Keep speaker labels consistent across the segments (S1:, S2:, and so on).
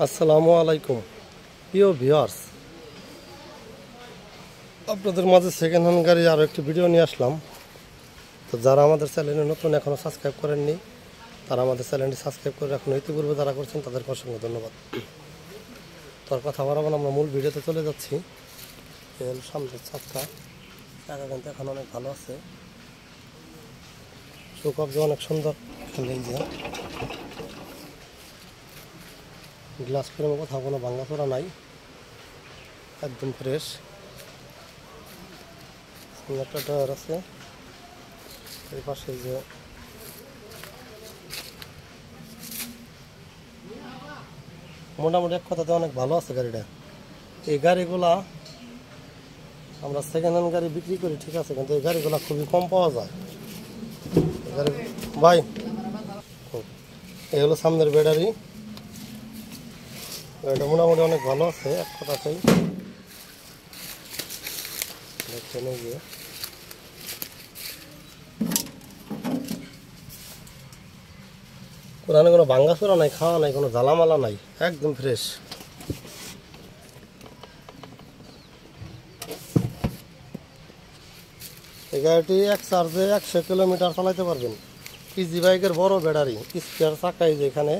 S1: আসসালামু আলাইকুম প্রিয় ভিউয়ার্স, আপনাদের মাঝে সেকেন্ড হ্যান্ড গাড়ি আরও একটি ভিডিও নিয়ে আসলাম। তো যারা আমাদের চ্যানেলে নতুন এখনও সাবস্ক্রাইব করেননি তারা আমাদের চ্যানেলটি সাবস্ক্রাইব করে রাখুন। ইতিপূর্বে যারা করছেন তাদেরকে অসংখ্য ধন্যবাদ। তার কথা বাড়াবো না, আমরা মূল ভিডিওতে চলে যাচ্ছি। সামনের চাকা কিন্তু এখন অনেক ভালো আছে, শোকব্জ অনেক সুন্দর। গ্লাস ফ্রেমে কোথাও কোনো ভাঙাচোরা নাই, একদম ফ্রেশ। একটা টায়ার আছে, এই পাশে যে মোটামুটি এক কথাতে অনেক ভালো আছে গাড়িটা। এই গাড়িগুলা আমরা সেকেন্ড হ্যান্ড গাড়ি বিক্রি করি, ঠিক আছে, কিন্তু এই গাড়িগুলা খুবই কম পাওয়া যায়। ভাই, এই হলো সামনের ব্যাটারি। এটা মোটামুটি অনেক ভালো আছে এক কথাতেই। দেখছেন এই যে কোরআনে কোনো ভাঙ্গাচোরা নাই, খাওয়া নাই, কোনো জ্বালামালা নাই, একদম ফ্রেশ। এই গাড়িটি এক চার্জে 100 কিলোমিটার চালাইতে পারবেন। ইজি বাইকের বড় ব্যাটারি, স্পেয়ার চাকা এই যে এখানে,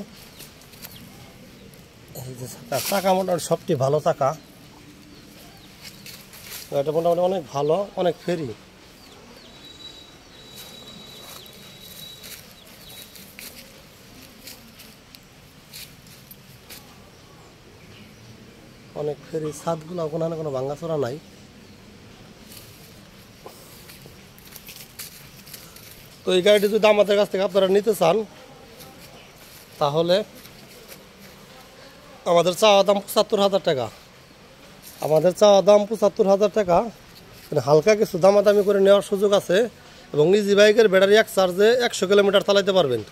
S1: এই যে চাকা মোটামুটি সবটি ভালো চাকা। গাড়িটা মোটামুটি অনেক ভালো, অনেক ফ্রি। অনেক ফেরি, ছাদগুলো ওখানে কোনো ভাঙ্গাচোরা নাই। তো এই গাড়িটি যদি আমাদের কাছ থেকে আপনারা নিতে চান তাহলে আমাদের চাওয়া দাম 75,000 টাকা। আমাদের চাওয়া দাম 75,000 টাকা। হালকা কিছু দামাদামি করে নেওয়ার সুযোগ আছে, এবং ইজি বাইকের ব্যাটারি এক চার্জে 100 কিলোমিটার চালাইতে পারবেন।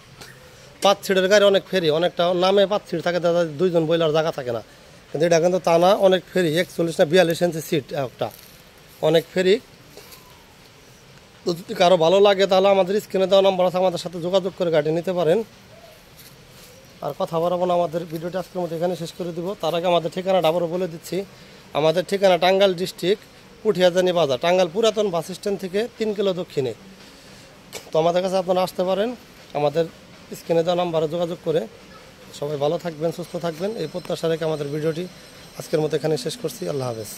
S1: 5 সিটের গাড়ি অনেক ফেরি, অনেকটা নামে 5 সিট থাকে, দাদা 2 জন বইলার জায়গা থাকে না, কিন্তু এটা কিন্তু তা না, অনেক ফেরি। 41 না 42 ইঞ্চি সিট একটা, অনেক ফেরি। তো যদি কারো ভালো লাগে তাহলে আমাদের স্ক্রিনে দেওয়া নাম্বার আছে, আমাদের সাথে যোগাযোগ করে গাড়ি নিতে পারেন। আর কথা বলবো না, আমাদের ভিডিওটা আজকের মতো এখানে শেষ করে দিব। তার আগে আমাদের ঠিকানাটা আবারও বলে দিচ্ছি। আমাদের ঠিকানা টাঙ্গাইল ডিস্ট্রিক্ট পুঠিয়াজানি বাজার, টাঙ্গাইল পুরাতন বাস স্ট্যান্ড থেকে 3 কিলো দক্ষিণে। তো আমাদের কাছে আপনারা আসতে পারেন আমাদের স্ক্রিনে দেওয়া নাম্বারে যোগাযোগ করে। সবাই ভালো থাকবেন, সুস্থ থাকবেন, এই প্রত্যাশা রেখে আমাদের ভিডিওটি আজকের মতো এখানে শেষ করছি। আল্লাহ হাফেজ।